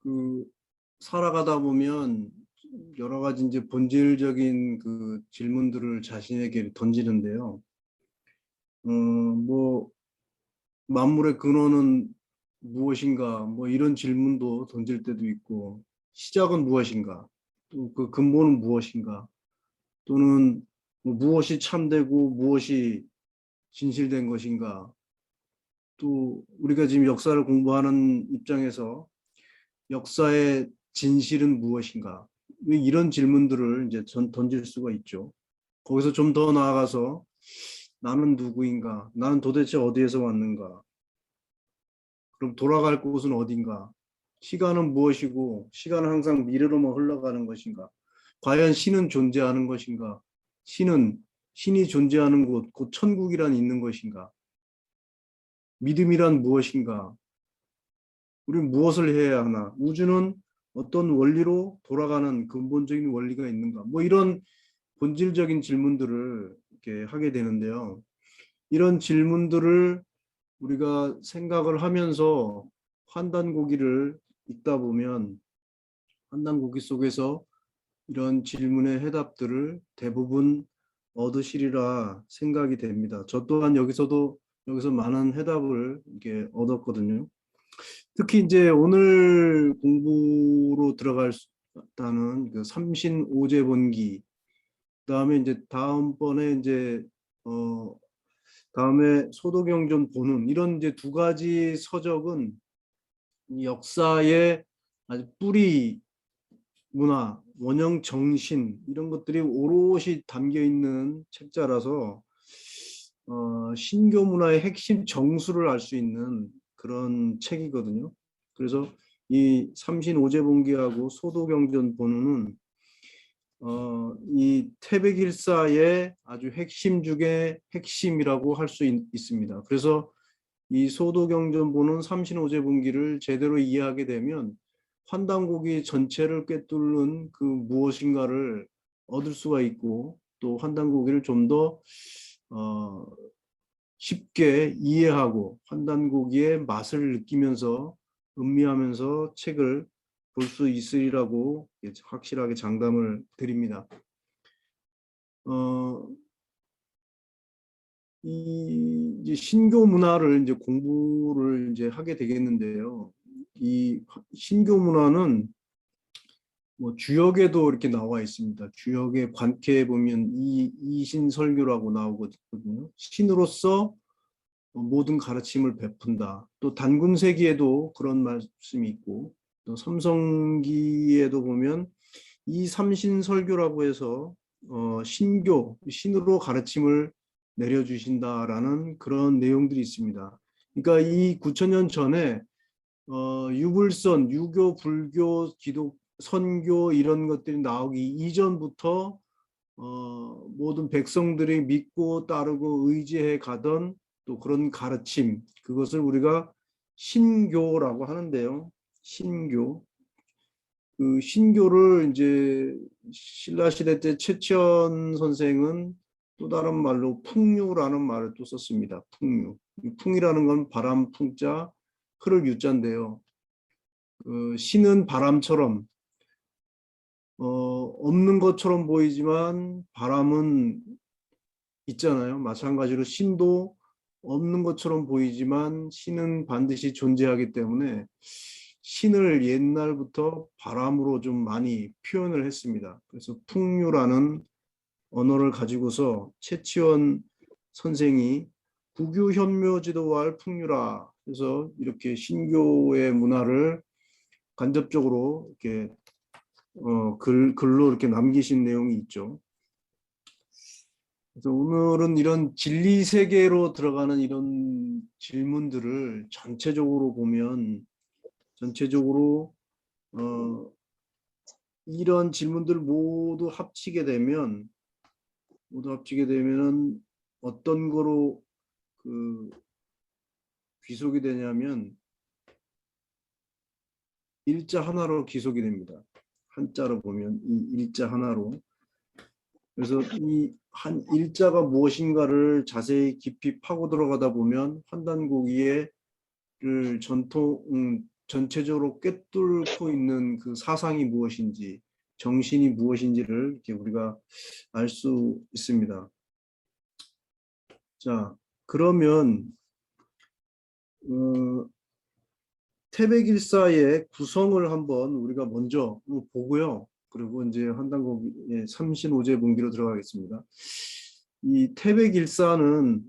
그 살아가다 보면 여러 가지 이제 본질적인 그 질문들을 자신에게 던지는데요. 뭐 만물의 근원은 무엇인가? 뭐 이런 질문도 던질 때도 있고, 시작은 무엇인가? 또 그 근본은 무엇인가? 또는 뭐 무엇이 참되고 무엇이 진실된 것인가? 또 우리가 지금 역사를 공부하는 입장에서 역사의 진실은 무엇인가? 이런 질문들을 이제 던질 수가 있죠. 거기서 좀 더 나아가서 나는 누구인가? 나는 도대체 어디에서 왔는가? 그럼 돌아갈 곳은 어딘가? 시간은 무엇이고 시간은 항상 미래로만 흘러가는 것인가? 과연 신은 존재하는 것인가? 신이 존재하는 곳, 곧 천국이란 있는 것인가? 믿음이란 무엇인가? 우리는 무엇을 해야 하나? 우주는 어떤 원리로 돌아가는 근본적인 원리가 있는가? 뭐 이런 본질적인 질문들을 이렇게 하게 되는데요. 이런 질문들을 우리가 생각을 하면서 환단고기를 읽다 보면 환단고기 속에서 이런 질문의 해답들을 대부분 얻으시리라 생각이 됩니다. 저 또한 여기서 많은 해답을 이렇게 얻었거든요. 특히 이제 오늘 공부로 들어가는 그 삼신오제본기, 그다음에 이제 다음번에 이제 다음에 소도경전 본운, 이런 이제 두 가지 서적은 이 역사의 아주 뿌리 문화, 원형 정신 이런 것들이 오롯이 담겨 있는 책자라서 신교 문화의 핵심 정수를 알 수 있는 그런 책이거든요. 그래서 이 삼신오제본기하고 소도경전 본운은 이 태백일사의 아주 핵심 중에 핵심이라고 할 수 있습니다. 그래서 이 소도경전 본운 삼신오제본기를 제대로 이해하게 되면 환단고기 전체를 꿰뚫는 그 무엇인가를 얻을 수가 있고, 또 환단고기를 좀 더 쉽게 이해하고 환단고기의 맛을 느끼면서 음미하면서 책을 볼 수 있으리라고 확실하게 장담을 드립니다. 이제 신교 문화를 이제 공부를 이제 하게 되겠는데요. 이 신교 문화는 뭐 주역에도 이렇게 나와 있습니다. 주역에 관케에 보면 이신설교라고 나오거든요. 신으로서 모든 가르침을 베푼다. 또 단군세기에도 그런 말씀이 있고, 또 삼성기에도 보면 이 삼신설교라고 해서 신으로 가르침을 내려주신다라는 그런 내용들이 있습니다. 그러니까 이 9,000년 전에 유불선, 유교, 불교, 기독, 선교 이런 것들이 나오기 이전부터 모든 백성들이 믿고 따르고 의지해 가던 또 그런 가르침, 그것을 우리가 신교라고 하는데요. 신교. 그 신교를 이제 신라시대 때 최치원 선생은 또 다른 말로 풍류라는 말을 또 썼습니다. 풍류. 풍이라는 건 바람 풍자, 흐를 유자인데요. 그 신은 바람처럼 없는 것처럼 보이지만 바람은 있잖아요. 마찬가지로 신도 없는 것처럼 보이지만 신은 반드시 존재하기 때문에 신을 옛날부터 바람으로 좀 많이 표현을 했습니다. 그래서 풍류라는 언어를 가지고서 최치원 선생이 구규현묘지도왈 풍류라, 그래서 이렇게 신교의 문화를 간접적으로 이렇게 글로 이렇게 남기신 내용이 있죠. 그래서 오늘은 이런 진리 세계로 들어가는 이런 질문들을 전체적으로 보면, 전체적으로 이런 질문들 모두 합치게 되면은 어떤 거로 그 귀속이 되냐면 일자 하나로 귀속이 됩니다. 한자로 보면 이 일자 하나로. 그래서 이 한 일자가 무엇인가를 자세히 깊이 파고 들어가다 보면 환단고기의 전체적으로 꿰뚫고 있는 그 사상이 무엇인지, 정신이 무엇인지를 이렇게 우리가 알 수 있습니다. 자, 그러면 태백일사의 구성을 한번 우리가 먼저 보고요. 그리고 이제 한단곡의 삼신오제분기로 들어가겠습니다. 이 태백일사는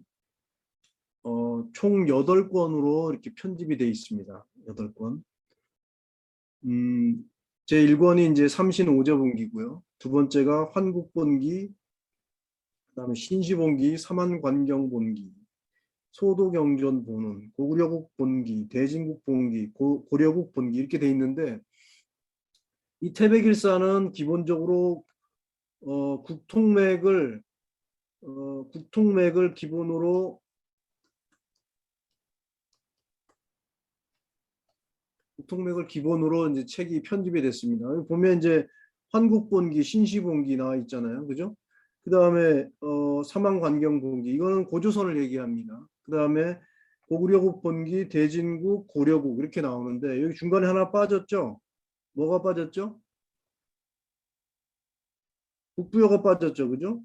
총 8권으로 이렇게 편집이 되어 있습니다. 8권. 제 1권이 이제 삼신오제분기고요. 두 번째가 환국본기, 그다음에 신시본기, 삼한관경본기, 소도경전본문, 고구려국본기, 대진국본기, 고려국본기 이렇게 돼 있는데 이 태백일사는 기본적으로 국통맥을 기본으로 이제 책이 편집이 됐습니다. 보면 이제 환국본기, 신시본기 나와 있잖아요, 그죠? 그 다음에 삼한관경본기 이거는 고조선을 얘기합니다. 그 다음에 고구려국본기, 대진국, 고려국 이렇게 나오는데 여기 중간에 하나 빠졌죠? 뭐가 빠졌죠? 북부여가 빠졌죠, 그죠?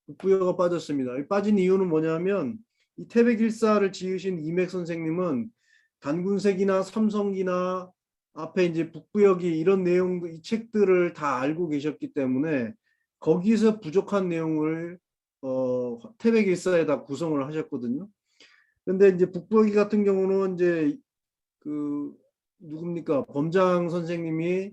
북부여가 빠졌습니다. 빠진 이유는 뭐냐면 이 태백일사를 지으신 이맥 선생님은 단군색이나 삼성기나 앞에 이제 북부여기 이런 내용 이 책들을 다 알고 계셨기 때문에 거기서 부족한 내용을 태백일사에다 구성을 하셨거든요. 근데 이제 북부여기 같은 경우는 이제 그 누굽니까 범장 선생님이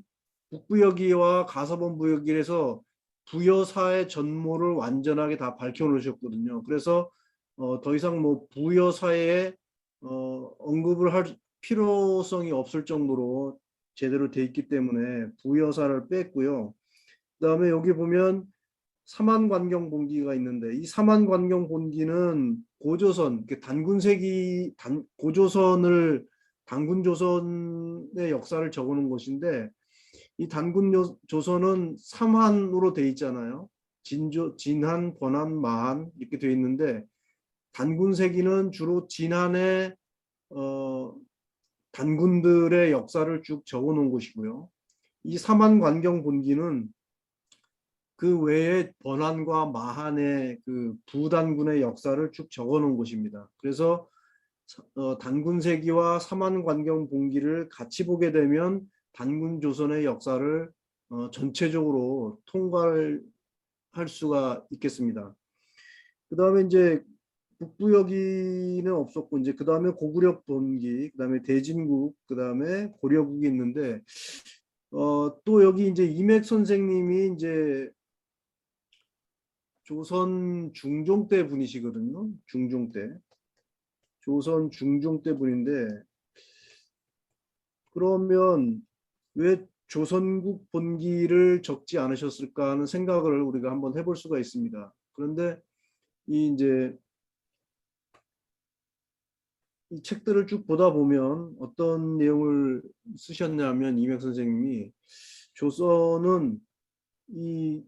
북부여기와 가서본부여기에서 부여사의 전모를 완전하게 다 밝혀놓으셨거든요. 그래서 더 이상 뭐 부여사에 언급을 할 필요성이 없을 정도로 제대로 돼 있기 때문에 부여사를 뺐고요. 그다음에 여기 보면 삼한관경본기가 있는데 이 삼한관경본기는 고조선 단군세기 고조선을 단군조선의 역사를 적어놓은 것인데 이 단군조선은 삼한으로 돼 있잖아요. 진한, 권한, 마한 이렇게 돼 있는데 단군세기는 주로 진한의 단군들의 역사를 쭉 적어놓은 것이고요. 이 삼한관경본기는 그 외에 번안과 마한의 그 부단군의 역사를 쭉 적어놓은 것입니다. 그래서 단군세기와 삼한관경본기를 같이 보게 되면 단군조선의 역사를 전체적으로 통과할 수가 있겠습니다. 그 다음에 이제 북부여기는 없었고 이제 그 다음에 고구려본기, 그 다음에 대진국, 그 다음에 고려국이 있는데 또 여기 이제 이맥 선생님이 이제 조선 중종 때 분이시거든요. 중종 때. 조선 중종 때 분인데 그러면 왜 조선국 본기를 적지 않으셨을까 하는 생각을 우리가 한번 해볼 수가 있습니다. 그런데 이제 이 책들을 쭉 보다 보면 어떤 내용을 쓰셨냐면 이맥 선생님이 조선은 이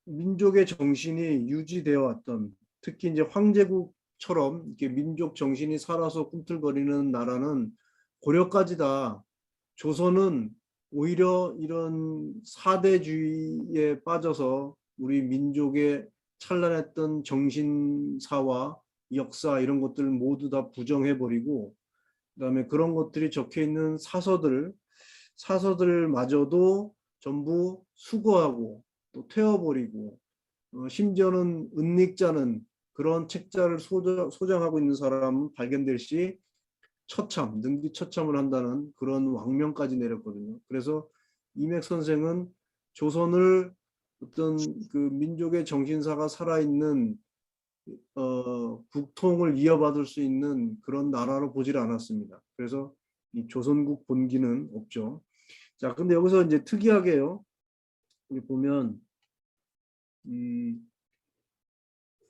민족의 정신이 유지되어 왔던 특히 이제 황제국처럼 이렇게 민족 정신이 살아서 꿈틀거리는 나라는 고려까지다. 조선은 오히려 이런 사대주의에 빠져서 우리 민족의 찬란했던 정신사와 역사 이런 것들을 모두 다 부정해버리고 그다음에 그런 것들이 적혀 있는 사서들마저도 전부 수거하고 또 태워버리고 심지어는 은닉자는 그런 책자를 소장하고 있는 사람은 발견될 시 능지처참을 한다는 그런 왕명까지 내렸거든요. 그래서 이맥 선생은 조선을 어떤 그 민족의 정신사가 살아있는 국통을 이어받을 수 있는 그런 나라로 보질 않았습니다. 그래서 이 조선국 본기는 없죠. 자, 근데 여기서 이제 특이하게요. 우리 보면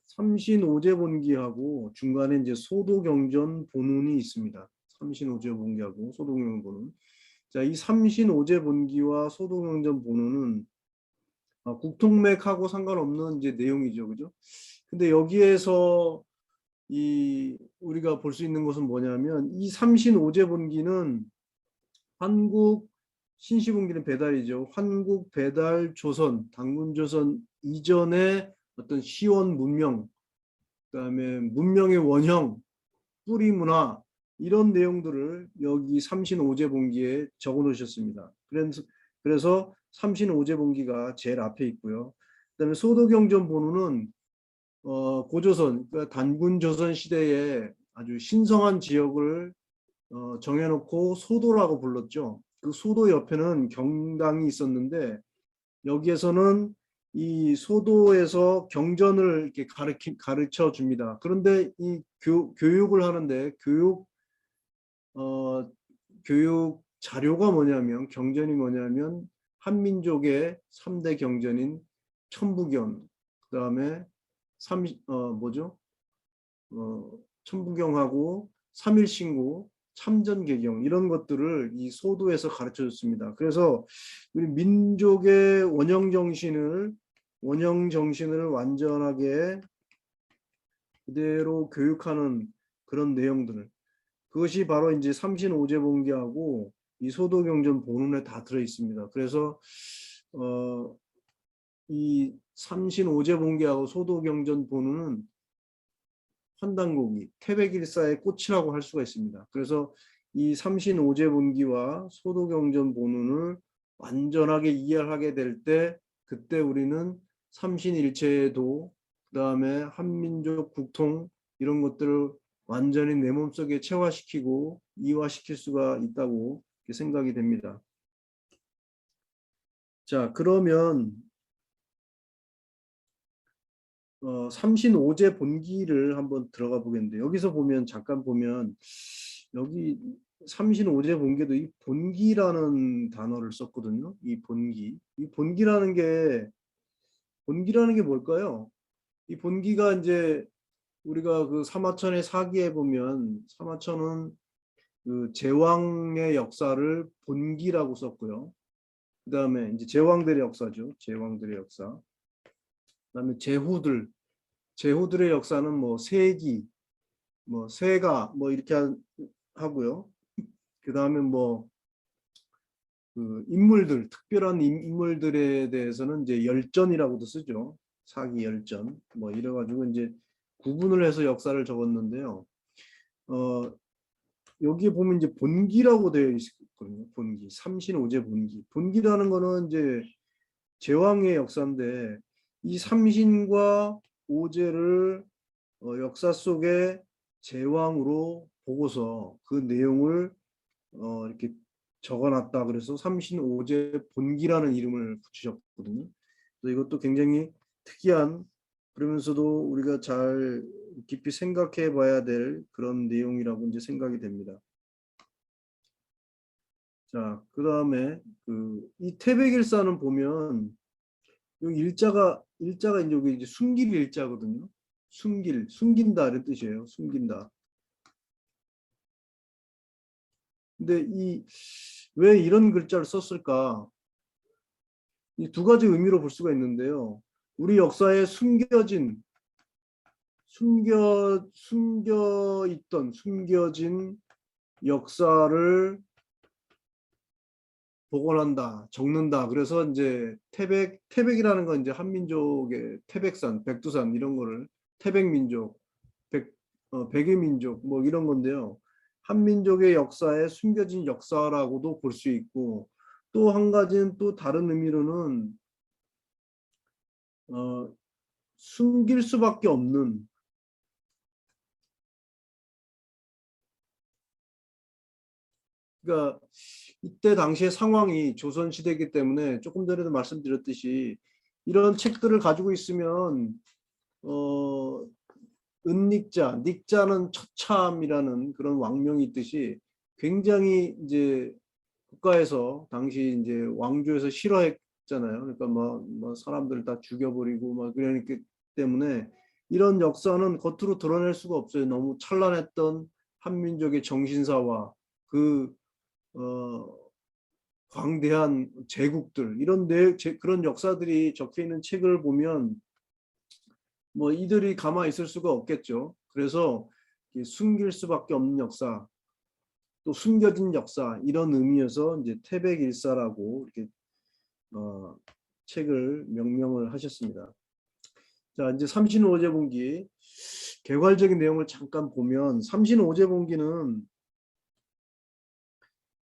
삼신오제본기하고 중간에 이제 소도경전 본운이 있습니다. 삼신오제본기하고 소도경전 본운. 자, 이 삼신오제본기와 소도경전 본운은 국통맥하고 상관없는 이제 내용이죠, 그죠? 근데 여기에서 이 우리가 볼 수 있는 것은 뭐냐면 이 삼신오제본기는 한국 신시분기는 배달이죠. 한국 배달 조선, 당군 조선 이전의 어떤 시원 문명, 그다음에 문명의 원형, 뿌리 문화 이런 내용들을 여기 삼신오제본기에 적어 놓으셨습니다. 그래서 삼신오제본기가 제일 앞에 있고요. 그다음에 소도경전 본우는 고조선, 그러니까 단군 조선 시대에 아주 신성한 지역을 정해놓고 소도라고 불렀죠. 그 소도 옆에는 경당이 있었는데 여기에서는 이 소도에서 경전을 이렇게 가르쳐 줍니다. 그런데 이 교육을 하는데 어, 교육 자료가 뭐냐면 경전이 뭐냐면 한민족의 3대 경전인 천부경, 그다음에 뭐죠? 천부경하고 삼일신고, 참전개경 이런 것들을 이 소도에서 가르쳐 줬습니다. 그래서 우리 민족의 원형 정신을 완전하게 그대로 교육하는 그런 내용들을, 그것이 바로 이제 삼신오제본기하고 이 소도경전 본문에 다 들어 있습니다. 그래서 이 삼신오제본기하고 소도경전 본문은 환단고기, 태백일사의 꽃이라고 할 수가 있습니다. 그래서 이 삼신오제본기와 소도경전 본문을 완전하게 이해하게 될 때 그때 우리는 삼신일체의 도, 그다음에 한민족 국통 이런 것들을 완전히 내 몸속에 체화시키고 이화시킬 수가 있다고 생각이 됩니다. 자, 그러면 삼신오제 본기를 한번 들어가 보겠는데 여기서 보면 잠깐 보면 여기 삼신오제 본기도 이 본기라는 단어를 썼거든요. 이 본기라는 게 뭘까요? 이 본기가 이제 우리가 그 사마천의 사기에 보면 사마천은 그 제왕의 역사를 본기라고 썼고요. 그다음에 이제 제왕들의 역사죠. 제왕들의 역사. 그다음에 제후들의 역사는 뭐 세기, 뭐 세가 뭐 이렇게 하고요. 그다음에 뭐 그 인물들, 특별한 인물들에 대해서는 이제 열전이라고도 쓰죠. 사기 열전 뭐 이래 가지고 이제 구분을 해서 역사를 적었는데요. 여기에 보면 이제 본기라고 되어 있거든요. 본기, 삼신오제 본기. 본기라는 거는 이제 제왕의 역사인데 이 삼신과 오제를 역사 속에 제왕으로 보고서 그 내용을 이렇게 적어놨다. 그래서 삼신오제 본기라는 이름을 붙이셨거든요. 그래서 이것도 굉장히 특이한, 그러면서도 우리가 잘 깊이 생각해 봐야 될 그런 내용이라고 이제 생각이 됩니다. 자, 그 다음에 이 태백일사는 보면 여기 일자가 이제 여기 이제 숨길 일자거든요. 숨긴다 이런 뜻이에요. 숨긴다. 근데 왜 이런 글자를 썼을까? 이 두 가지 의미로 볼 수가 있는데요. 우리 역사에 숨겨진 역사를 복원한다, 적는다. 그래서 이제 태백이라는 건 이제 한민족의 태백산, 백두산 이런 거를 태백민족, 백의 민족 뭐 이런 건데요. 한민족의 역사에 숨겨진 역사라고도 볼 수 있고, 또 한 가지는 또 다른 의미로는 어, 숨길 수밖에 없는, 그러니까 이때 당시의 상황이 조선시대이기 때문에 조금 전에도 말씀드렸듯이 이런 책들을 가지고 있으면 어, 닉자는 처참이라는 그런 왕명이 있듯이 굉장히 이제 국가에서 당시 이제 왕조에서 싫어했잖아요. 그러니까 뭐 사람들 다 죽여버리고 막 그러니까 때문에 이런 역사는 겉으로 드러낼 수가 없어요. 너무 찬란했던 한민족의 정신사와 그 어, 광대한 제국들 그런 역사들이 적혀 있는 책을 보면 뭐 이들이 가만히 있을 수가 없겠죠. 그래서 숨길 수밖에 없는 역사, 또 숨겨진 역사 이런 의미에서 이제 태백일사라고 이렇게 책을 명명을 하셨습니다. 자, 이제 삼신오제분기 개괄적인 내용을 잠깐 보면 삼신오제분기는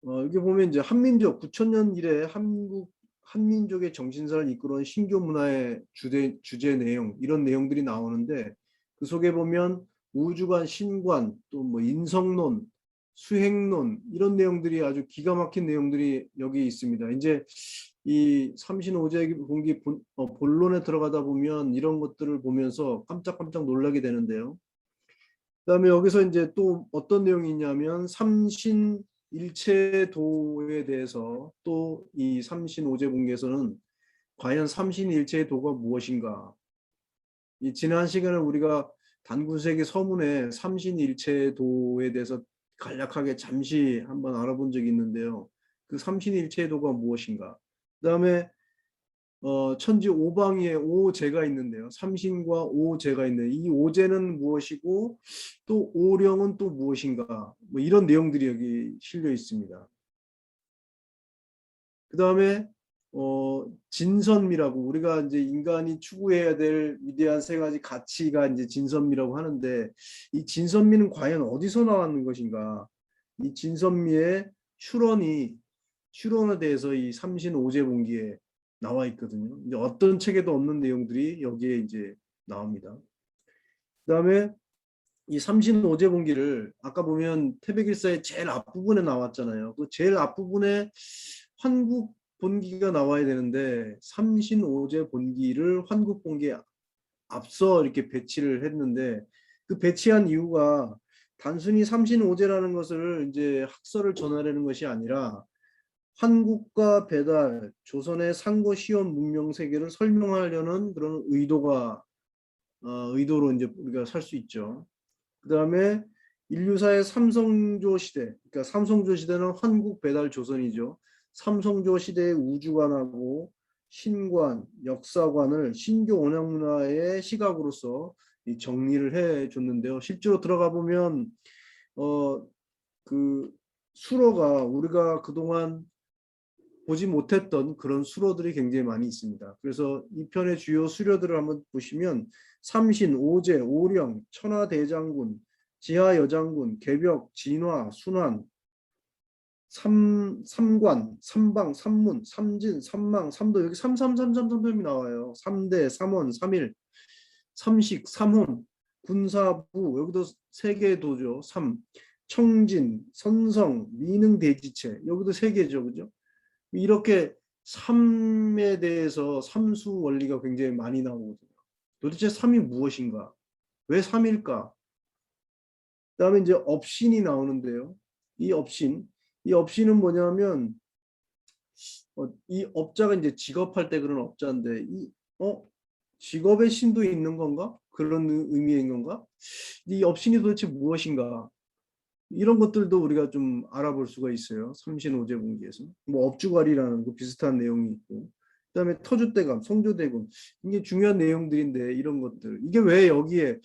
여기 보면 이제 한민족 9천년 이래 한민족의 정신사를 이끌어온 신교 문화의 주제 내용 이런 내용들이 나오는데 그 속에 보면 우주관, 신관, 또 뭐 인성론, 수행론 이런 내용들이 아주 기가 막힌 내용들이 여기 있습니다. 이제 이 삼신오제분기 본론에 들어가다 보면 이런 것들을 보면서 깜짝깜짝 놀라게 되는데요. 그다음에 여기서 이제 또 어떤 내용이 있냐면 삼신일체도에 대해서 또 이 삼신오제분기에서는 과연 삼신일체의 도가 무엇인가? 이 지난 시간에 우리가 단군세기 서문에 삼신일체도에 대해서 간략하게 잠시 한번 알아본 적이 있는데요. 그 삼신일체의 도가 무엇인가? 그다음에 천지 오방위에 오제가 있는데요. 삼신과 오제가 있는데 이 오제는 무엇이고 또 오령은 또 무엇인가? 뭐 이런 내용들이 여기 실려 있습니다. 그다음에 진선미라고 우리가 이제 인간이 추구해야 될 위대한 세 가지 가치가 이제 진선미라고 하는데 이 진선미는 과연 어디서 나왔는 것인가? 이 진선미의 추론에 대해서 이 삼신오제분기에 나와 있거든요. 이제 어떤 책에도 없는 내용들이 여기에 이제 나옵니다. 그다음에 이 삼신오제분기를 아까 보면 태백일사의 제일 앞부분에 나왔잖아요. 그 제일 앞부분에 환국본기가 나와야 되는데 삼신오제본기를 환국본기에 앞서 이렇게 배치를 했는데 그 배치한 이유가 단순히 삼신오제라는 것을 이제 학설을 전하려는 것이 아니라 한국과 배달, 조선의 상고 시원 문명 세계를 설명하려는 그런 의도로 이제 우리가 살 수 있죠. 그 다음에 인류사의 삼성조 시대, 그러니까 삼성조 시대는 한국 배달 조선이죠. 삼성조 시대의 우주관하고 신관, 역사관을 신교 원형문화의 시각으로서 정리를 해 줬는데요. 실제로 들어가 보면 그 수로가 우리가 그동안 보지 못했던 그런 수로들이 굉장히 많이 있습니다. 그래서 이 편의 주요 수료들을 한번 보시면 삼신, 오제, 오령, 천하대장군, 지하여장군, 개벽, 진화, 순환, 삼관, 삼방, 삼문, 삼진, 삼망, 삼도 여기 삼삼삼삼삼삼이 나와요. 삼대, 삼원, 삼일, 삼식, 삼혼, 군사부 여기도 세 개의 도죠. 삼, 청진, 선성, 미능대지체 여기도 세 개죠, 그죠? 이렇게 삶에 대해서 삼수 원리가 굉장히 많이 나오거든요. 도대체 삶이 무엇인가? 왜 삶일까? 그다음에 이제 업신이 나오는데요. 이 업신은 뭐냐면 이 업자가 이제 직업할 때 그런 업자인데 직업의 신도 있는 건가? 그런 의미인 건가? 이 업신이 도대체 무엇인가? 이런 것들도 우리가 좀 알아볼 수가 있어요. 삼신오제분기에서. 뭐 업주괄이라는 거 비슷한 내용이 있고. 그다음에 터줏대감, 성조대군. 이게 중요한 내용들인데 이런 것들. 이게 왜 여기에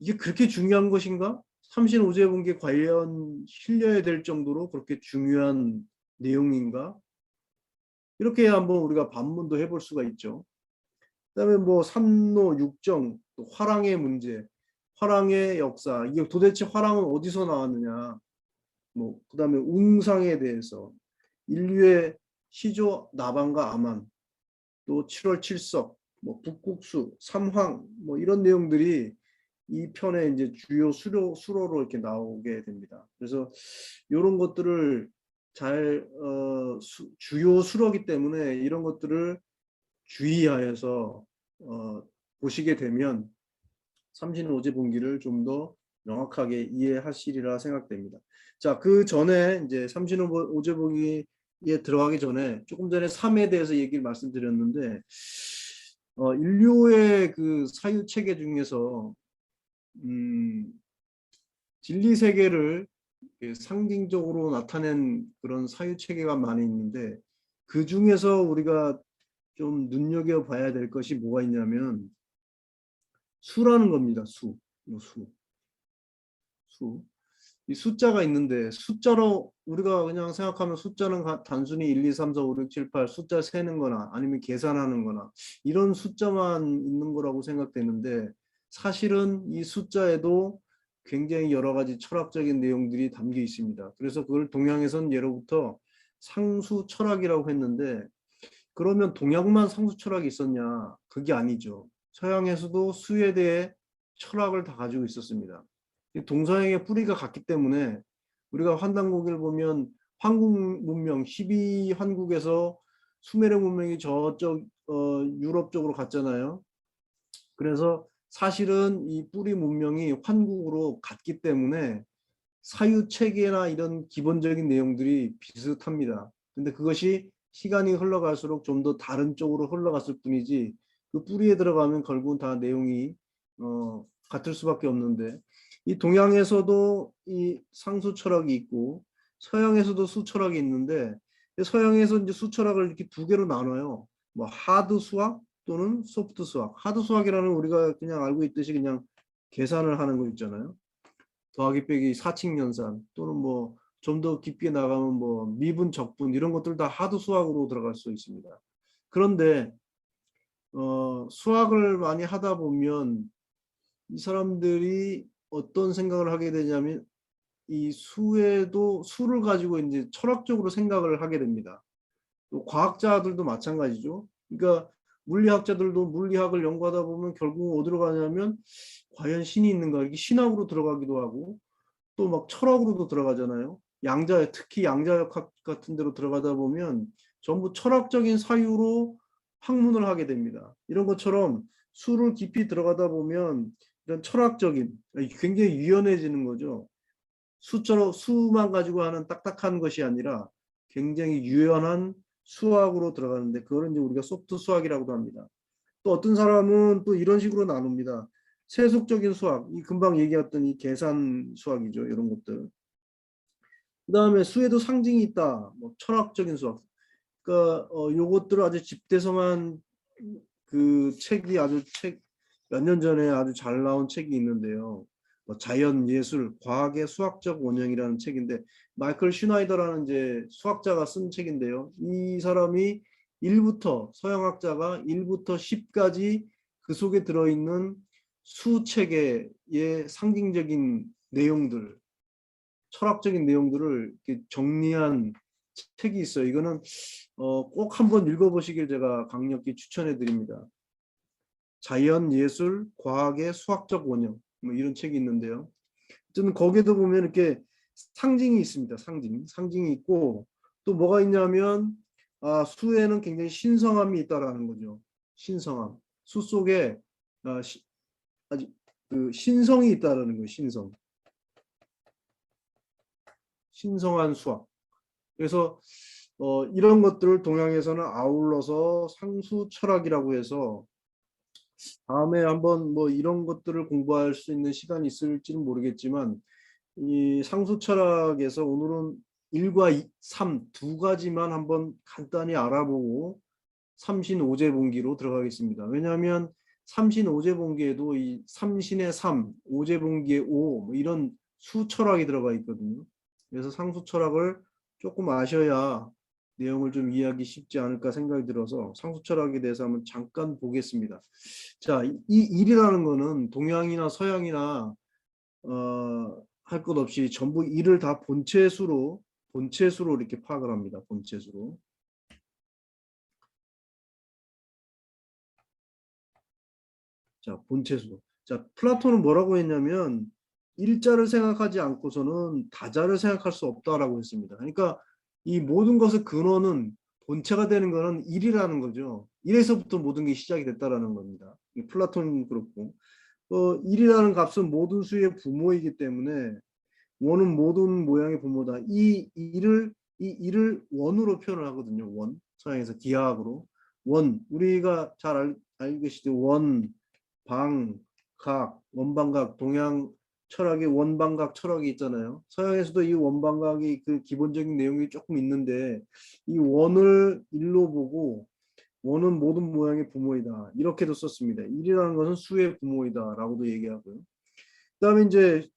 이게 그렇게 중요한 것인가? 삼신오제분기 관련 실려야 될 정도로 그렇게 중요한 내용인가? 이렇게 한번 우리가 반문도 해볼 수가 있죠. 그다음에 뭐 삼노, 육정, 또 화랑의 문제. 화랑의 역사, 이게 도대체 화랑은 어디서 나왔느냐, 뭐 그다음에 웅상에 대해서, 인류의 시조 나반과 아만, 또 7월 7석, 뭐 북국수, 삼황, 뭐 이런 내용들이 이 편에 이제 주요 수로로 이렇게 나오게 됩니다. 그래서 이런 것들을 주요 수로기 때문에 이런 것들을 주의하여서 보시게 되면 삼신오제분기를 좀 더 명확하게 이해하시리라 생각됩니다. 자, 그 전에 이제 삼신오제분기에 들어가기 전에 조금 전에 삶에 대해서 얘기를 말씀드렸는데 인류의 그 사유 체계 중에서 진리 세계를 상징적으로 나타낸 그런 사유 체계가 많이 있는데 그 중에서 우리가 좀 눈여겨봐야 될 것이 뭐가 있냐면 수라는 겁니다. 수. 수. 수. 이 숫자가 있는데 숫자로 우리가 그냥 생각하면 숫자는 단순히 1, 2, 3, 4, 5, 6, 7, 8 숫자 세는 거나 아니면 계산하는 거나 이런 숫자만 있는 거라고 생각되는데 사실은 이 숫자에도 굉장히 여러 가지 철학적인 내용들이 담겨 있습니다. 그래서 그걸 동양에선 예로부터 상수 철학이라고 했는데 그러면 동양만 상수 철학이 있었냐? 그게 아니죠. 서양에서도 수에 대해 철학을 다 가지고 있었습니다. 동서양의 뿌리가 같기 때문에 우리가 환단고기를 보면 한국 문명 12환국에서 수메르 문명이 저쪽 유럽 쪽으로 갔잖아요. 그래서 사실은 이 뿌리 문명이 환국으로 갔기 때문에 사유 체계나 이런 기본적인 내용들이 비슷합니다. 근데 그것이 시간이 흘러갈수록 좀 더 다른 쪽으로 흘러갔을 뿐이지 그 뿌리에 들어가면 결국은 다 내용이 같을 수밖에 없는데 이 동양에서도 이 상수 철학이 있고 서양에서도 수 철학이 있는데 서양에서 이제 수 철학을 이렇게 두 개로 나눠요. 뭐 하드 수학 또는 소프트 수학. 하드 수학이라는 우리가 그냥 알고 있듯이 그냥 계산을 하는 거 있잖아요. 더하기 빼기 사칙 연산 또는 뭐 좀 더 깊게 나가면 뭐 미분 적분 이런 것들 다 하드 수학으로 들어갈 수 있습니다. 그런데 수학을 많이 하다 보면 이 사람들이 어떤 생각을 하게 되냐면 이 수에도 수를 가지고 이제 철학적으로 생각을 하게 됩니다. 또 과학자들도 마찬가지죠. 그러니까 물리학자들도 물리학을 연구하다 보면 결국 어디로 가냐면 과연 신이 있는가 이게 신학으로 들어가기도 하고 또 막 철학으로도 들어가잖아요. 양자 특히 양자역학 같은 데로 들어가다 보면 전부 철학적인 사유로 학문을 하게 됩니다. 이런 것처럼 수를 깊이 들어가다 보면 이런 철학적인 굉장히 유연해지는 거죠. 수처럼 수만 가지고 하는 딱딱한 것이 아니라 굉장히 유연한 수학으로 들어가는데 그거는 이제 우리가 소프트 수학이라고도 합니다. 또 어떤 사람은 또 이런 식으로 나눕니다. 세속적인 수학, 이 금방 얘기했던 이 계산 수학이죠. 이런 것들. 그 다음에 수에도 상징이 있다. 뭐 철학적인 수학. 그러니까 요것들을 아주 집대성한 그 책이 아주 몇 년 전에 아주 잘 나온 책이 있는데요. 뭐 자연, 예술, 과학의 수학적 원형이라는 책인데 마이클 슈나이더라는 이제 수학자가 쓴 책인데요. 이 사람이 1부터 서양학자가 1부터 10까지 그 속에 들어있는 수체계의 상징적인 내용들, 철학적인 내용들을 이렇게 정리한 책이 있어요. 이거는 꼭 한번 읽어보시길 제가 강력히 추천해 드립니다. 자연, 예술, 과학의 수학적 원형 뭐 이런 책이 있는데요. 저는 거기도 보면 이렇게 상징이 있습니다. 상징이 있고 또 뭐가 있냐면 수에는 굉장히 신성함이 있다라는 거죠. 신성함. 수 속에 아주 그 신성이 있다라는 거예요. 신성한 수학. 그래서 이런 것들을 동양에서는 아울러서 상수 철학이라고 해서 다음에 한번 뭐 이런 것들을 공부할 수 있는 시간이 있을지는 모르겠지만 이 상수 철학에서 오늘은 1과 3 두 가지만 한번 간단히 알아보고 삼신오제본기로 들어가겠습니다. 왜냐하면 삼신오제본기에도 이 삼신의 3, 오제본기의 5, 뭐 이런 수철학이 들어가 있거든요. 그래서 상수철학을 조금 아셔야 내용을 좀 이해하기 쉽지 않을까 생각이 들어서 상수철학에 대해서 한번 잠깐 보겠습니다. 자, 이 일이라는 거는 동양이나 서양이나 할 것 없이 전부 일을 다 본체수로 이렇게 파악을 합니다. 본체수로. 자, 본체수. 자, 플라톤은 뭐라고 했냐면 일자를 생각하지 않고서는 다자를 생각할 수 없다라고 했습니다. 그러니까 이 모든 것의 근원은 본체가 되는 것은 일이라는 거죠. 일에서부터 모든 게 시작이 됐다라는 겁니다. 플라톤은 그렇고 일이라는 값은 모든 수의 부모이기 때문에 원은 모든 모양의 부모다. 이 일을 원으로 표현을 하거든요. 원. 서양에서 기하학으로. 원. 우리가 잘 알겠시죠. 원, 방, 각, 원방각, 동양 철학의 원방각 철학이 있잖아요. 서양에서도 이 원방각이 그 기본적인 내용이 조금 있는데 이 원을 일로 보고 원은 모든 모양의 부모이다. 이렇게도 썼습니다. 1이라는 것은 수의 부모이다라고도 얘기하고요. 그다음에 이제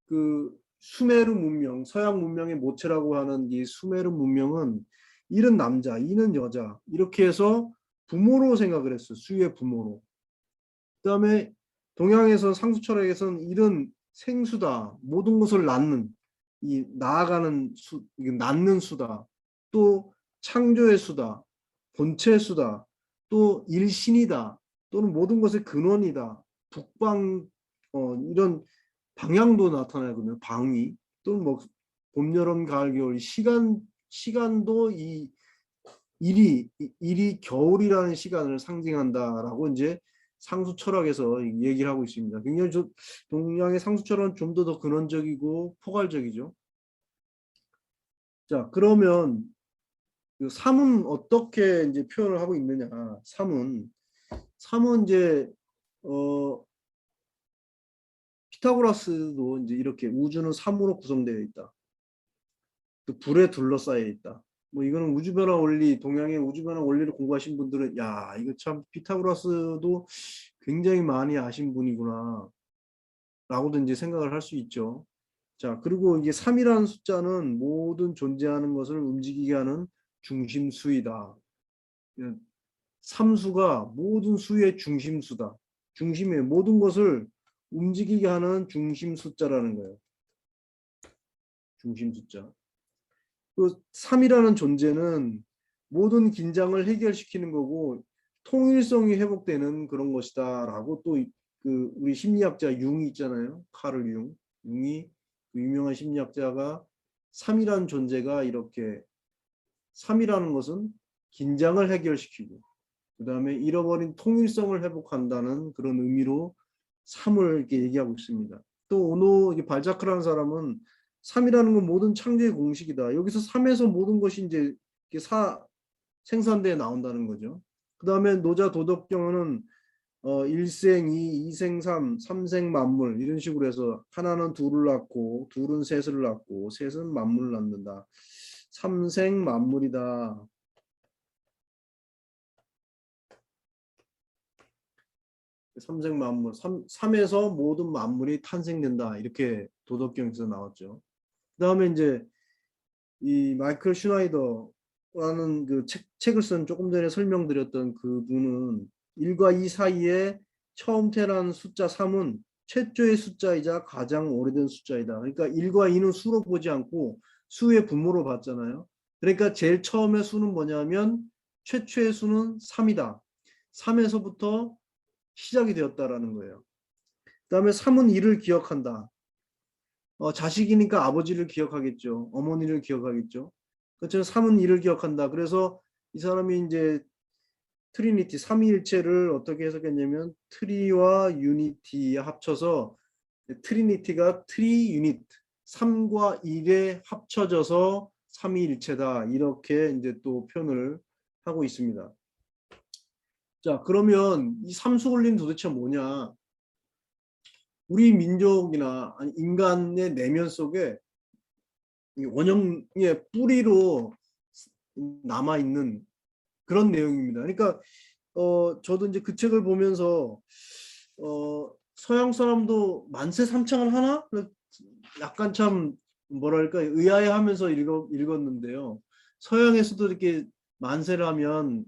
그 수메르 문명, 서양 문명의 모체라고 하는 이 수메르 문명은 1은 남자, 2는 여자 이렇게 해서 부모로 생각을 했어요. 수의 부모로. 그다음에 동양에서 상수 철학에서는 1은 생수다. 모든 것을 낳는 이 나아가는 수, 낳는 수다. 또 창조의 수다. 본체의 수다. 또 일신이다. 또는 모든 것의 근원이다. 북방 이런 방향도 나타나거든요. 방위 또는 뭐 봄, 여름, 가을, 겨울 시간도 이 일이 겨울이라는 시간을 상징한다라고 이제 상수 철학에서 얘기를 하고 있습니다. 굉장히 동양의 상수 철학은 좀 더 근원적이고 포괄적이죠. 자, 그러면 그 삼은 어떻게 이제 표현을 하고 있느냐? 삼은 이제 피타고라스도 이제 이렇게 우주는 삼으로 구성되어 있다. 또 불에 둘러싸여 있다. 뭐 이거는 우주변화 원리, 동양의 우주변화 원리를 공부하신 분들은 야, 이거 참 피타고라스도 굉장히 많이 아신 분이구나 라고도 이제 생각을 할 수 있죠. 자, 그리고 이게 3이라는 숫자는 모든 존재하는 것을 움직이게 하는 중심수이다. 삼수가 모든 수의 중심수다. 중심에 모든 것을 움직이게 하는 중심 숫자라는 거예요. 중심 숫자. 그 3이라는 존재는 모든 긴장을 해결시키는 거고 통일성이 회복되는 그런 것이다라고 또 그 우리 심리학자 융이 있잖아요. 카를 융이 그 유명한 심리학자가 3이라는 존재가 이렇게 3이라는 것은 긴장을 해결시키고 그다음에 잃어버린 통일성을 회복한다는 그런 의미로 3을 이렇게 얘기하고 있습니다. 또 오노 발자크라는 사람은 3이라는 건 모든 창조의 공식이다. 여기서 3에서 모든 것이 이제 생산대에 나온다는 거죠. 그 다음에 노자 도덕경은 1생 2, 2생 3, 3생 만물 이런 식으로 해서 하나는 둘을 낳고 둘은 셋을 낳고 셋은 만물을 낳는다. 3생 만물이다. 삼생 만물, 3에서 모든 만물이 탄생된다. 이렇게 도덕경에서 나왔죠. 그 다음에 이제 이 마이클 슈나이더라는 그 책을 쓴 조금 전에 설명드렸던 그분은 1과 2 사이에 처음 태어난 숫자 3은 최초의 숫자이자 가장 오래된 숫자이다. 그러니까 1과 2는 수로 보지 않고 수의 분모로 봤잖아요. 그러니까 제일 처음의 수는 뭐냐면 최초의 수는 3이다. 3에서부터 시작이 되었다라는 거예요. 그 다음에 3은 1을 기억한다. 자식이니까 아버지를 기억하겠죠. 어머니를 기억하겠죠. 그렇죠. 3은 1을 기억한다. 그래서 이 사람이 이제 트리니티, 삼위일체를 어떻게 해석했냐면 트리와 유니티 합쳐서 트리니티가 트리 유닛, 3과 1에 합쳐져서 삼위일체다. 이렇게 이제 또 표현을 하고 있습니다. 자, 그러면 이 삼수원리는 도대체 뭐냐? 우리 민족이나 인간의 내면 속에 원형의 뿌리로 남아있는 그런 내용입니다. 그러니까 저도 이제 그 책을 보면서 서양 사람도 만세 삼창을 하나? 약간 참 뭐랄까 의아해하면서 읽었는데요. 서양에서도 이렇게 만세를 하면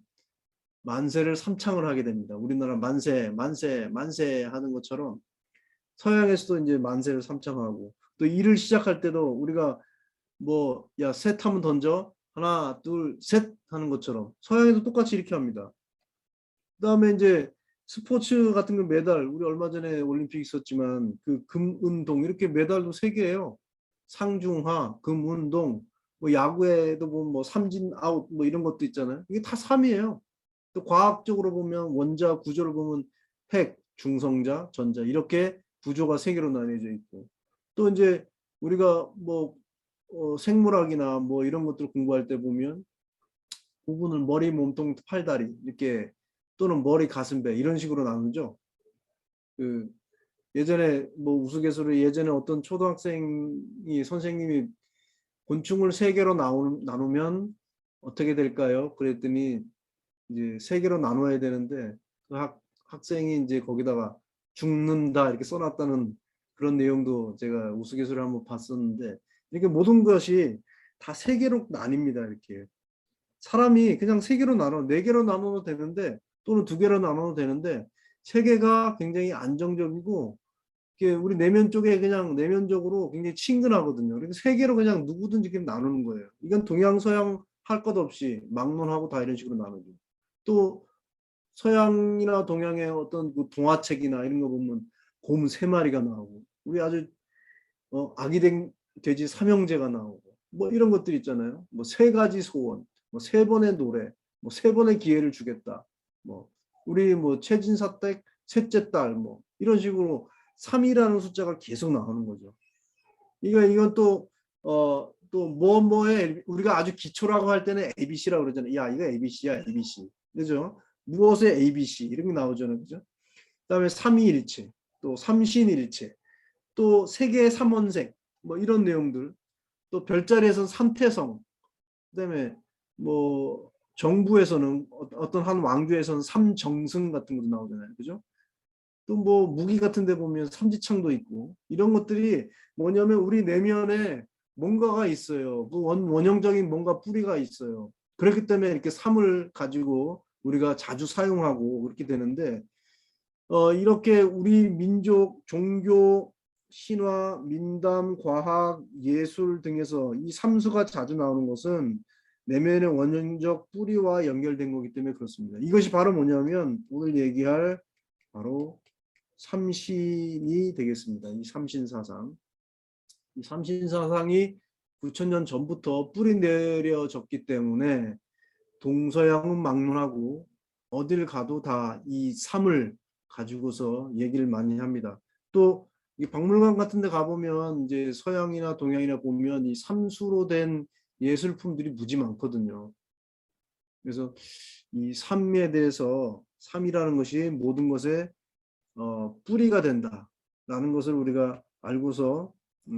만세를 삼창을 하게 됩니다. 우리나라 만세, 만세, 만세 하는 것처럼 서양에서도 이제 만세를 삼창하고 또 일을 시작할 때도 우리가 뭐 야 셋 하면 던져 하나 둘 셋 하는 것처럼 서양에도 똑같이 이렇게 합니다. 그다음에 이제 스포츠 같은 거 메달 우리 얼마 전에 올림픽 있었지만 그 금운동 이렇게 메달도 세 개예요. 상중하, 금운동 뭐 야구에도 보면 뭐 삼진 아웃 뭐 이런 것도 있잖아요. 이게 다 3이에요. 또 과학적으로 보면 원자 구조를 보면 핵, 중성자, 전자 이렇게 구조가 세 개로 나뉘어져 있고 또 이제 우리가 뭐 생물학이나 뭐 이런 것들 공부할 때 보면 부분을 머리, 몸통, 팔다리 이렇게 또는 머리, 가슴, 배 이런 식으로 나누죠. 그 예전에 뭐 우스갯소리 예전에 어떤 초등학생이 선생님이 곤충을 세 개로 나누면 어떻게 될까요? 그랬더니 이제 세 개로 나눠야 되는데 그 학생이 이제 거기다가 죽는다 이렇게 써놨다는 그런 내용도 제가 우스갯소리를 한번 봤었는데, 이렇게 모든 것이 다 세 개로 나뉩니다. 이렇게 사람이 그냥 세 개로 나눠, 네 개로 나눠도 되는데, 또는 두 개로 나눠도 되는데, 세 개가 굉장히 안정적이고, 이게 우리 내면 쪽에 그냥 내면적으로 굉장히 친근하거든요. 그래서 세 개로 그냥 누구든지 그냥 나누는 거예요. 이건 동양 서양 할 것 없이 막론하고 다 이런 식으로 나누죠. 또 서양이나 동양의 어떤 그 동화책이나 이런 거 보면 곰 세 마리가 나오고, 우리 아주 아기 된 돼지 삼형제가 나오고, 뭐 이런 것들 있잖아요. 뭐 세 가지 소원, 뭐 세 번의 노래, 뭐 세 번의 기회를 주겠다. 뭐 우리 뭐 최진사댁 셋째 딸, 뭐 이런 식으로 3이라는 숫자가 계속 나오는 거죠. 이건 또 뭐뭐에 우리가 아주 기초라고 할 때는 ABC라고 그러잖아요. 야, 이거 ABC야, ABC. 그죠? 무엇의 ABC 이런 게 나오잖아요. 그죠? 그다음에 삼위일체, 또 삼신일체, 또 세계의 삼원색, 뭐 이런 내용들, 또 별자리에서는 삼태성, 그다음에 뭐 정부에서는 어떤 한 왕조에서는 삼정승 같은 것도 나오잖아요. 그죠? 또 뭐 무기 같은 데 보면 삼지창도 있고, 이런 것들이 뭐냐면 우리 내면에 뭔가가 있어요. 그 원형적인 뭔가 뿌리가 있어요. 그렇기 때문에 이렇게 삼을 가지고 우리가 자주 사용하고 그렇게 되는데, 이렇게 우리 민족, 종교, 신화, 민담, 과학, 예술 등에서 이 삼수가 자주 나오는 것은 내면의 원형적 뿌리와 연결된 거기 때문에 그렇습니다. 이것이 바로 뭐냐면 오늘 얘기할 바로 삼신이 되겠습니다. 이 삼신사상. 이 삼신사상이 9,000년 전부터 뿌리 내려졌기 때문에 동서양은 막론하고 어딜 가도 다 이 삼을 가지고서 얘기를 많이 합니다. 또 이 박물관 같은 데 가보면 이제 서양이나 동양이나 보면 이 삼수로 된 예술품들이 무지 많거든요. 그래서 이 삼에 대해서, 삼이라는 것이 모든 것의 뿌리가 된다라는 것을 우리가 알고서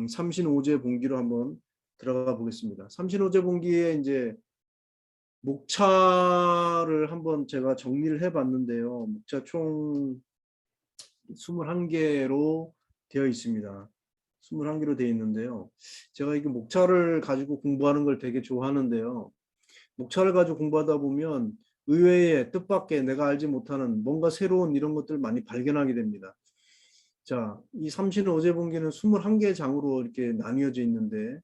삼신오제 봉기로 한번 들어가 보겠습니다. 삼신오제 봉기에 이제 목차를 한번 제가 정리를 해봤는데요. 목차 총 21개로 되어 있습니다. 21개로 되어 있는데요. 제가 이게 목차를 가지고 공부하는 걸 되게 좋아하는데요. 목차를 가지고 공부하다 보면 의외의 뜻밖의 내가 알지 못하는 뭔가 새로운 이런 것들을 많이 발견하게 됩니다. 자, 이 삼신오제본기는 21개 장으로 이렇게 나뉘어져 있는데,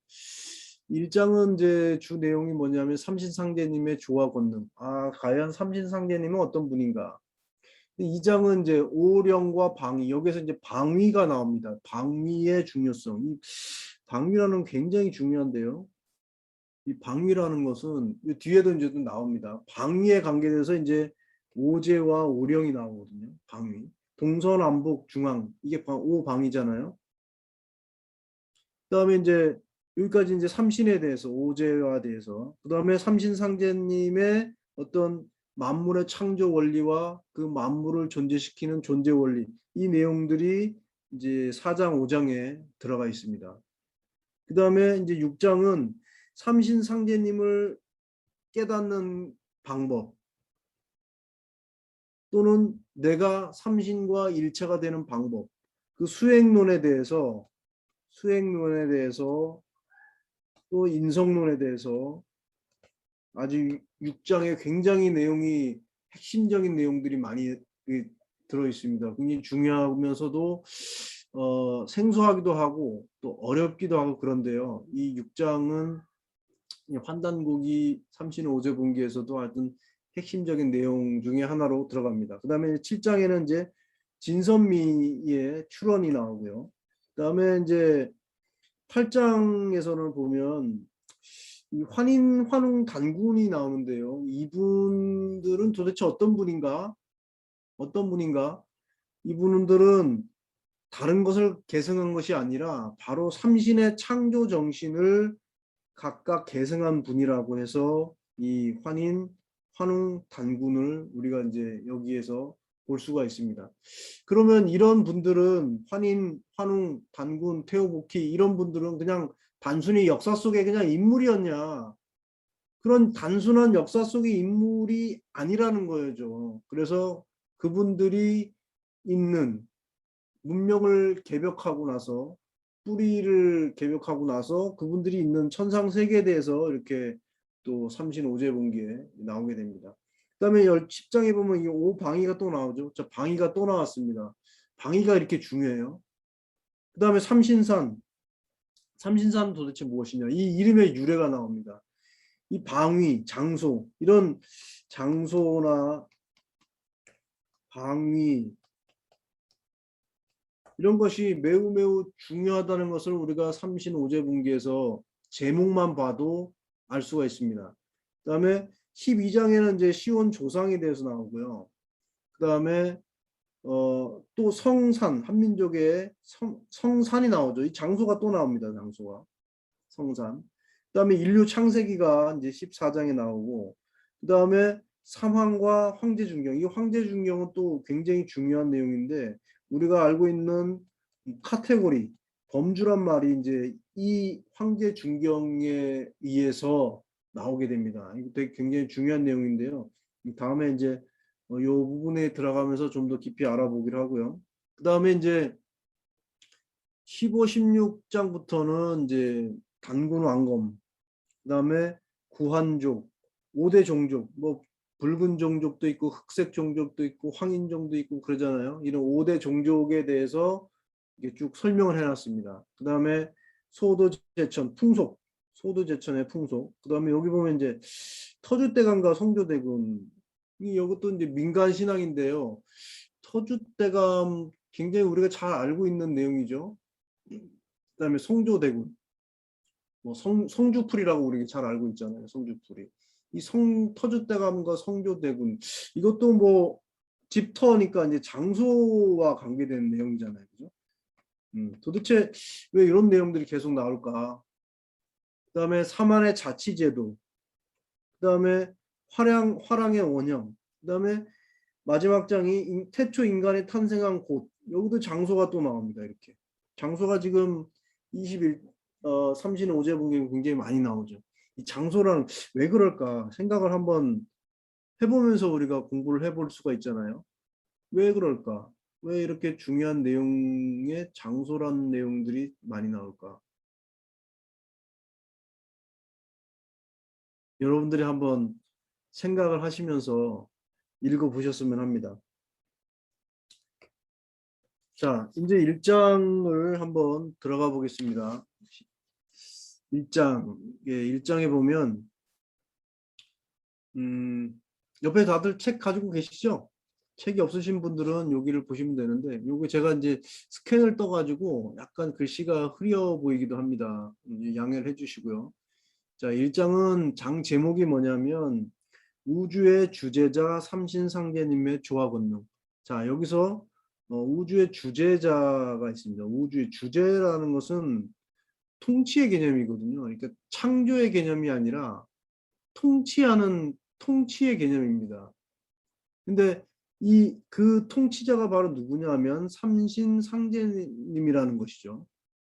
1장은 이제 주 내용이 뭐냐면 삼신상제님의 조화 권능. 아, 과연 삼신상제님은 어떤 분인가? 2장은 이제 오령과 방위. 여기서 이제 방위가 나옵니다. 방위의 중요성. 이 방위라는 굉장히 중요한데요. 이 방위라는 것은 이 뒤에도 이제 또 나옵니다. 방위에 관계돼서 이제 오제와 오령이 나오거든요. 방위. 동서남북 중앙 이게 오방이잖아요. 그다음에 이제 여기까지 이제 삼신에 대해서, 오제와 대해서, 그다음에 삼신상제님의 어떤 만물의 창조 원리와 그 만물을 존재시키는 존재 원리, 이 내용들이 이제 4장 5장에 들어가 있습니다. 그다음에 이제 6장은 삼신상제님을 깨닫는 방법, 또는 내가 삼신과 일체가 되는 방법, 그 수행론에 대해서 또 인성론에 대해서 아주 6장에 굉장히 내용이, 핵심적인 내용들이 많이 들어 있습니다. 굉장히 중요하면서도 생소하기도 하고 또 어렵기도 하고 그런데요. 이 6장은 환단고기 삼신오제분기에서도 하여튼 핵심적인 내용 중에 하나로 들어갑니다. 그 다음에 7장에는 이제 진선미의 출원이 나오고요. 그 다음에 이제 8장에서는 보면 이 환웅 단군이 나오는데요. 이분들은 도대체 어떤 분인가? 이분들은 다른 것을 계승한 것이 아니라 바로 삼신의 창조 정신을 각각 계승한 분이라고 해서 이 환웅 단군을 우리가 이제 여기에서 볼 수가 있습니다. 그러면 이런 분들은 환웅, 단군, 태호복희 이런 분들은 그냥 단순히 역사 속에 그냥 인물이었냐? 그런 단순한 역사 속의 인물이 아니라는 거죠. 그래서 그분들이 있는 문명을 개벽하고 나서 뿌리를 개벽하고 나서 그분들이 있는 천상 세계에 대해서 이렇게 또 삼신오제분기에 나오게 됩니다. 그다음에 10장에 보면 이 오방이가 또 나오죠. 자, 방이가 또 나왔습니다. 방이가 이렇게 중요해요. 그다음에 삼신산. 삼신산은 도대체 무엇이냐? 이 이름의 유래가 나옵니다. 이 방위, 장소, 이런 장소나 방위 이런 것이 매우 매우 중요하다는 것을 우리가 삼신오제분기에서 제목만 봐도 알 수가 있습니다. 그다음에 12장에는 이제 시온 조상에 대해서 나오고요. 그다음에 또 성산, 한민족의 성산이 나오죠. 이 장소가 또 나옵니다. 장소가 성산. 그다음에 인류 창세기가 이제 14장에 나오고, 그다음에 삼황과 황제중경. 이 황제중경은 또 굉장히 중요한 내용인데 우리가 알고 있는 카테고리 범주란 말이 이제 이 황제중경에 의해서 나오게 됩니다. 이거 되게 굉장히 중요한 내용인데요. 다음에 이제 이 부분에 들어가면서 좀 더 깊이 알아보기로 하고요. 그다음에 이제 15, 16장부터는 이제 단군 왕검, 그다음에 구한족, 5대 종족, 뭐 붉은 종족도 있고 흑색 종족도 있고 황인종도 있고 그러잖아요. 이런 5대 종족에 대해서 이게 쭉 설명을 해놨습니다. 그다음에 소도제천 풍속, 소도제천의 풍속. 그다음에 여기 보면 이제 터줏대감과 성조대군, 이것도 이제 민간 신앙인데요. 터줏대감 굉장히 우리가 잘 알고 있는 내용이죠. 그다음에 성조대군, 뭐 성주풀이라고 우리가 잘 알고 있잖아요. 성주풀이. 이 터줏대감과 성조대군, 이것도 뭐 집터니까 이제 장소와 관계된 내용이잖아요. 그죠? 도대체 왜 이런 내용들이 계속 나올까? 그다음에 사만의 자치제도, 그다음에 화랑의 원형, 그다음에 마지막 장이 태초 인간이 탄생한 곳. 여기도 장소가 또 나옵니다. 이렇게 장소가 지금 35제 분경에 굉장히 많이 나오죠. 이 장소랑 왜 그럴까 생각을 한번 해보면서 우리가 공부를 해볼 수가 있잖아요. 왜 그럴까? 왜 이렇게 중요한 내용의 장소란 내용들이 많이 나올까? 여러분들이 한번 생각을 하시면서 읽어보셨으면 합니다. 자, 이제 1장을 한번 들어가 보겠습니다. 1장, 예, 1장에 보면 옆에 다들 책 가지고 계시죠? 책이 없으신 분들은 여기를 보시면 되는데, 요거 제가 이제 스캔을 떠가지고 약간 글씨가 흐려 보이기도 합니다. 양해를 해주시고요. 자, 1장은 장 제목이 뭐냐면 우주의 주제자 삼신상제님의 조화 권능. 자, 여기서 우주의 주제자가 있습니다. 우주의 주제라는 것은 통치의 개념이거든요. 그러니까 창조의 개념이 아니라 통치하는 통치의 개념입니다. 근데 그 통치자가 바로 누구냐면 삼신상제님이라는 것이죠.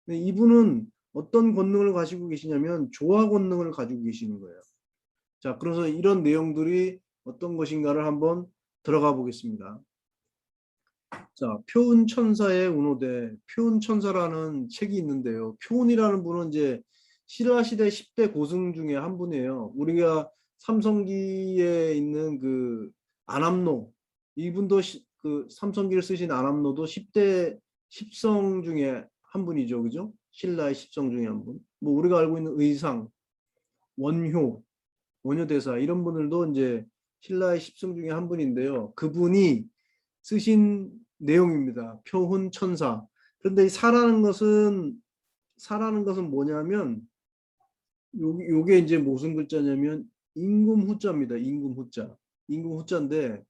근데 이분은 어떤 권능을 가지고 계시냐면 조화 권능을 가지고 계시는 거예요. 자, 그래서 이런 내용들이 어떤 것인가를 한번 들어가 보겠습니다. 자, 표운천사의 운호대, 표운천사라는 책이 있는데요. 표운이라는 분은 이제 신라시대 10대 고승 중에 한 분이에요. 우리가 삼성기에 있는 그 안암로, 이분도 그 삼성기를 쓰신 안암로도 10대 10성 중에 한 분이죠. 그죠? 신라의 10성 중에 한 분. 뭐 우리가 알고 있는 의상, 원효, 원효대사 이런 분들도 이제 신라의 10성 중에 한 분인데요. 그분이 쓰신 내용입니다. 표훈천사. 그런데 이 사라는 것은 뭐냐면 요게 이제 무슨 글자냐면 임금후자입니다. 임금후자. 임금후자인데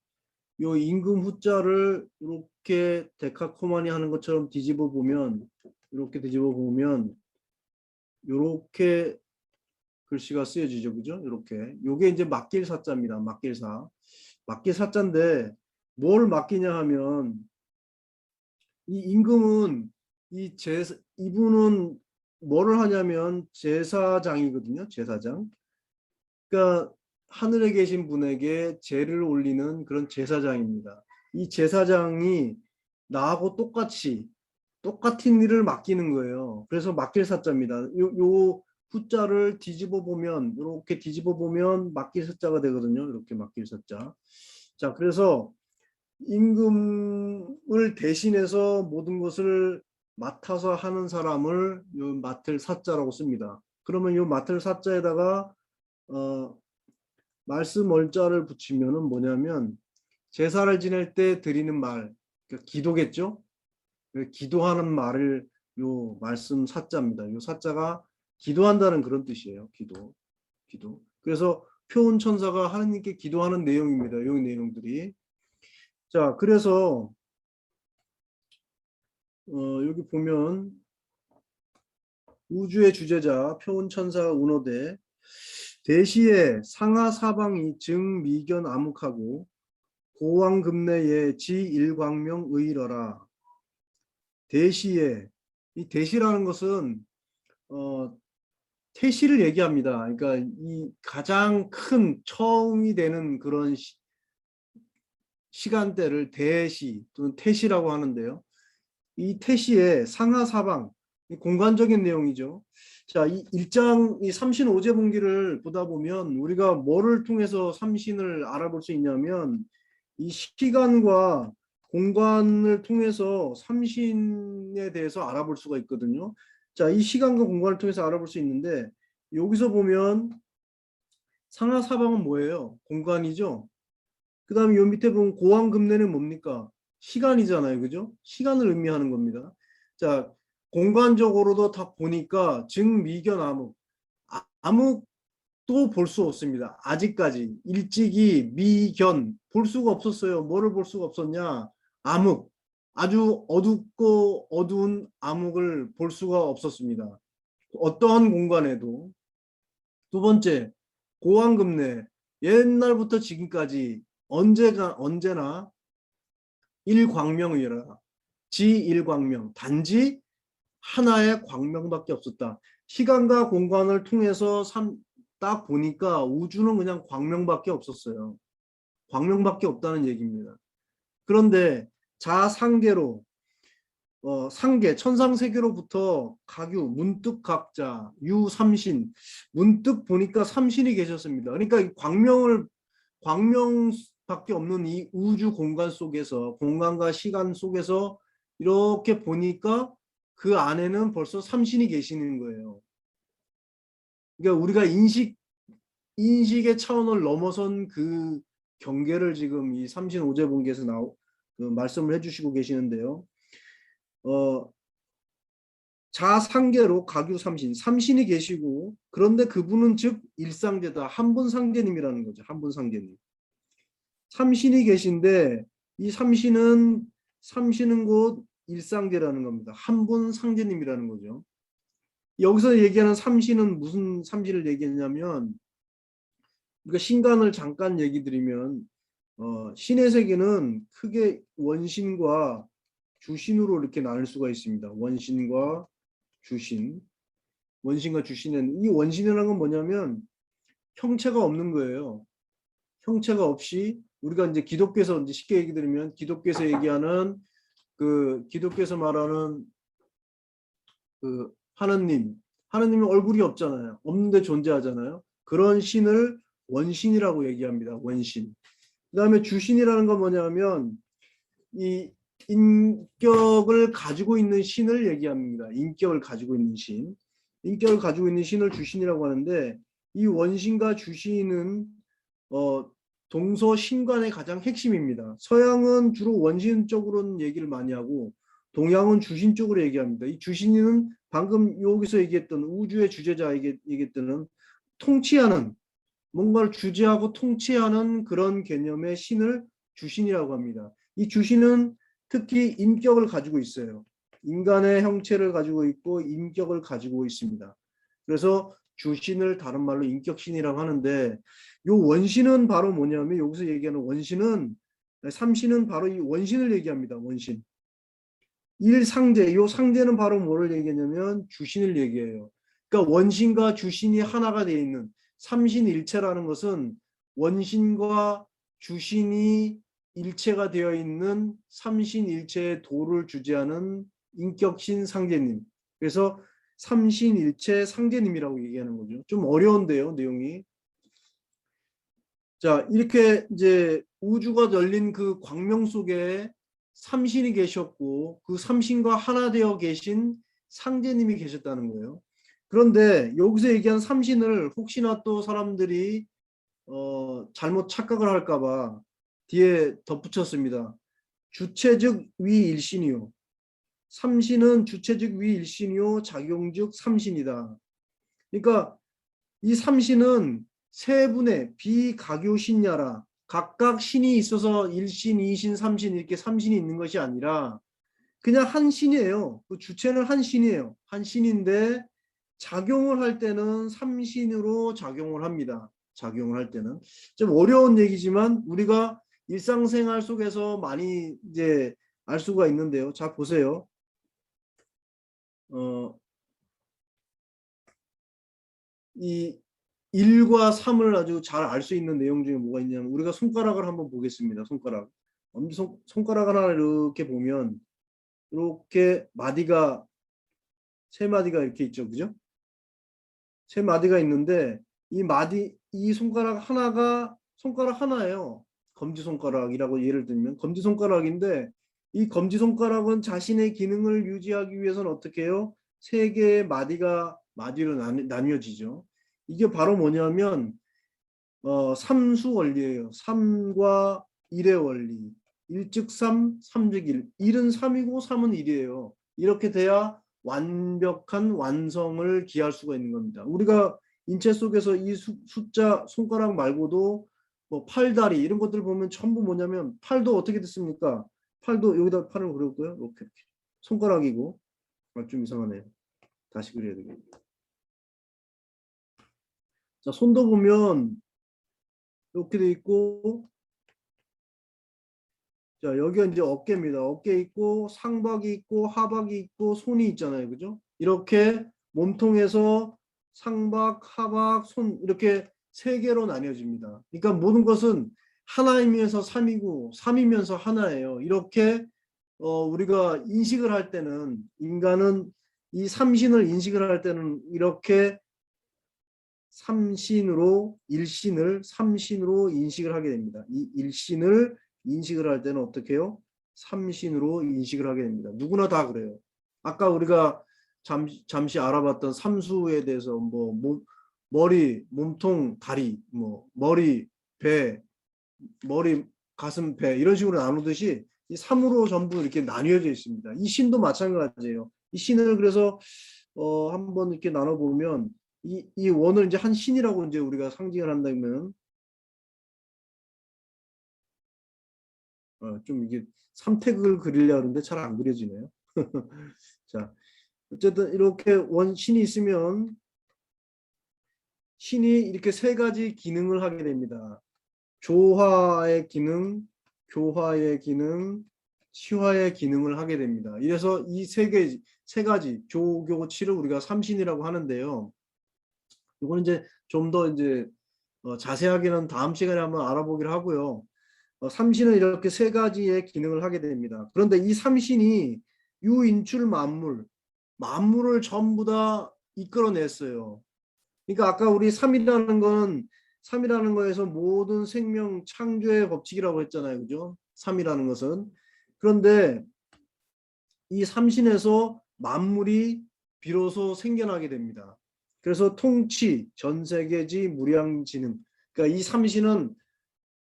요 임금후자를 이렇게 데카코마니 하는 것처럼 뒤집어 보면 이렇게 뒤집어 보면 이렇게 글씨가 쓰여지죠. 그죠? 이렇게. 요게 이제 맡길사자입니다. 맡길사. 맡길사자인데 뭘 맡기냐 하면 이 임금은 이분은 뭐를 하냐면 제사장이거든요. 제사장. 그러니까 하늘에 계신 분에게 제를 올리는 그런 제사장입니다. 이 제사장이 나하고 똑같은 일을 맡기는 거예요. 그래서 맡길 사자입니다. 요 후자를 뒤집어 보면, 이렇게 뒤집어 보면 맡길 사자가 되거든요. 이렇게 맡길 사자. 자, 그래서 임금을 대신해서 모든 것을 맡아서 하는 사람을 요 맡을 사자라고 씁니다. 그러면 요 맡을 사자에다가 말씀 월자를 붙이면은 뭐냐면 제사를 지낼 때 드리는 말, 그러니까 기도겠죠? 기도하는 말을 요 말씀 사자입니다. 요 사자가 기도한다는 그런 뜻이에요. 기도. 그래서 표운 천사가 하나님께 기도하는 내용입니다. 요 내용들이. 자, 그래서 여기 보면 우주의 주제자 표운 천사가 운호되 대시에 상하 사방이 증미견 암흑하고 고왕금내에 지일광명 의러라. 대시에 이 대시라는 것은 태시를 얘기합니다. 그러니까 이 가장 큰 처음이 되는 그런 시간대를 대시 또는 태시라고 하는데요. 이 태시의 상하사방, 공간적인 내용이죠. 자, 이 1장 이 삼신오제분기를 보다 보면 우리가 뭐를 통해서 삼신을 알아볼 수 있냐면 이 시간과 공간을 통해서 삼신에 대해서 알아볼 수가 있거든요. 자, 이 시간과 공간을 통해서 알아볼 수 있는데 여기서 보면 상하사방은 뭐예요? 공간이죠. 그 다음에 요 밑에 보면 고왕금내는 뭡니까? 시간이잖아요. 그죠? 시간을 의미하는 겁니다. 자, 공간적으로도 다 보니까 증미견 암흑. 암흑도 볼 수 없습니다. 아직까지. 일찍이 미견 볼 수가 없었어요. 뭐를 볼 수가 없었냐? 암흑. 아주 어둡고 어두운 암흑을 볼 수가 없었습니다. 어떠한 공간에도. 두 번째, 고왕금내. 옛날부터 지금까지 언제나 일광명이라 지일광명 단지 하나의 광명밖에 없었다. 시간과 공간을 통해서 딱 보니까 우주는 그냥 광명밖에 없었어요. 광명밖에 없다는 얘기입니다. 그런데 자상계로 상계 천상세계로부터 각유 문득 각자 유삼신 문득 보니까 삼신이 계셨습니다. 그러니까 이 광명밖에 없는 이 우주 공간 속에서 공간과 시간 속에서 이렇게 보니까 그 안에는 벌써 삼신이 계시는 거예요. 그러니까 우리가 인식의 차원을 넘어선 그 경계를 지금 이 삼신오제본계에서 그 말씀을 해주시고 계시는데요. 자상계로 가규삼신, 삼신이 계시고 그런데 그분은 즉 일상제다. 한분상제님이라는 거죠. 한분상제님. 삼신이 계신데 이 삼신은 곧 일상제라는 겁니다. 한분상제님이라는 거죠. 여기서 얘기하는 삼신은 무슨 삼신을 얘기했냐면 우리가 신간을 잠깐 얘기 드리면 신의 세계는 크게 원신과 주신으로 이렇게 나눌 수가 있습니다. 원신과 주신. 원신과 주신은 이 원신이라는 건 뭐냐면 형체가 없는 거예요. 형체가 없이 우리가 이제 기독교에서 이제 쉽게 얘기 드리면 기독교에서 얘기하는 기독교에서 말하는 그 하느님이 얼굴이 없잖아요. 없는데 존재하잖아요. 그런 신을 원신이라고 얘기합니다. 원신. 그다음에 주신이라는 건 뭐냐면 이 인격을 가지고 있는 신을 얘기합니다. 인격을 가지고 있는 신. 인격을 가지고 있는 신을 주신이라고 하는데 이 원신과 주신은 동서신관의 가장 핵심입니다. 서양은 주로 원신 쪽으로는 얘기를 많이 하고 동양은 주신 쪽으로 얘기합니다. 이 주신은 방금 여기서 얘기했던 우주의 주제자 얘기했던 통치하는 뭔가를 주재하고 통치하는 그런 개념의 신을 주신이라고 합니다. 이 주신은 특히 인격을 가지고 있어요. 인간의 형체를 가지고 있고 인격을 가지고 있습니다. 그래서 주신을 다른 말로 인격신이라고 하는데 이 원신은 바로 뭐냐면 여기서 얘기하는 원신은 삼신은 바로 이 원신을 얘기합니다. 원신. 일상제, 이 상제는 바로 뭐를 얘기하냐면 주신을 얘기해요. 그러니까 원신과 주신이 하나가 되어 있는 삼신일체라는 것은 원신과 주신이 일체가 되어 있는 삼신일체의 도를 주재하는 인격신 상제님. 그래서 삼신일체 상제님이라고 얘기하는 거죠. 좀 어려운데요, 내용이. 자, 이렇게 이제 우주가 열린 그 광명 속에 삼신이 계셨고 그 삼신과 하나 되어 계신 상제님이 계셨다는 거예요. 그런데 여기서 얘기한 삼신을 혹시나 또 사람들이 잘못 착각을 할까 봐 뒤에 덧붙였습니다. 주체즉 위일신이요. 삼신은 주체즉 위일신이요 작용즉 삼신이다. 그러니까 이 삼신은 세 분의 비가교신야라 각각 신이 있어서 일신, 이신, 삼신 이렇게 삼신이 있는 것이 아니라 그냥 한 신이에요. 그 주체는 한 신이에요. 한 신인데 작용을 할 때는 삼신으로 작용을 합니다. 작용을 할 때는 좀 어려운 얘기지만 우리가 일상생활 속에서 많이 이제 알 수가 있는데요. 자, 보세요. 이 1과 3을 아주 잘 알 수 있는 내용 중에 뭐가 있냐면 우리가 손가락을 한번 보겠습니다. 손가락. 손가락 하나 이렇게 보면 이렇게 마디가 세 마디가 이렇게 있죠. 그죠? 세 마디가 있는데 이 손가락 하나가 손가락 하나예요. 검지손가락이라고 예를 들면 검지손가락인데 이 검지손가락은 자신의 기능을 유지하기 위해서는 어떻게 해요? 세 개의 마디로 나뉘어지죠. 이게 바로 뭐냐면 삼수 원리예요. 3과 1의 원리. 1즉 3, 3즉 1. 1은 3이고 3은 1이에요. 이렇게 돼야 완벽한 완성을 기할 수가 있는 겁니다. 우리가 인체 속에서 이 숫자 손가락 말고도 뭐 팔다리 이런 것들 보면 전부 뭐냐면 팔도 어떻게 됐습니까? 팔도 여기다 팔을 그렸고요. 이렇게 손가락이고 좀 이상하네요. 다시 그려야 되겠다. 자, 손도 보면 이렇게 돼 있고 자, 여기가 이제 어깨입니다. 어깨 있고 상박이 있고 하박이 있고 손이 있잖아요. 그죠? 이렇게 몸통에서 상박, 하박, 손 이렇게 세 개로 나뉘어집니다. 그러니까 모든 것은 하나이면서 삼이고 삼이면서 하나예요. 이렇게 우리가 인식을 할 때는 인간은 이 삼신을 인식을 할 때는 이렇게 삼신으로 일신을 삼신으로 인식을 하게 됩니다. 이 일신을 인식을 할 때는 어떻게 해요? 삼신으로 인식을 하게 됩니다. 누구나 다 그래요. 아까 우리가 잠시 알아봤던 삼수에 대해서 머리, 몸통, 다리, 머리, 배, 머리, 가슴, 배 이런 식으로 나누듯이 이 삼으로 전부 이렇게 나뉘어져 있습니다. 이 신도 마찬가지예요. 이 신을 그래서 한번 이렇게 나눠보면 이 원을 이제 한 신이라고 이제 우리가 상징을 한다면 좀 이게 삼택을 그리려고 하는데 잘 안 그려지네요. 자, 어쨌든 이렇게 원신이 있으면 신이 이렇게 세 가지 기능을 하게 됩니다. 조화의 기능, 교화의 기능, 치화의 기능을 하게 됩니다. 이래서 이 세 가지 조교치를 우리가 삼신이라고 하는데요. 이거는 이제 좀 더 이제 자세하게는 다음 시간에 한번 알아보기로 하고요. 삼신은 이렇게 세 가지의 기능을 하게 됩니다. 그런데 이 삼신이 유인출 만물을 전부 다 이끌어냈어요. 그러니까 아까 우리 삼이라는 거에서 모든 생명 창조의 법칙이라고 했잖아요. 그죠? 삼이라는 것은. 그런데 이 삼신에서 만물이 비로소 생겨나게 됩니다. 그래서 통치, 전세계지, 무량지능. 그러니까 이 삼신은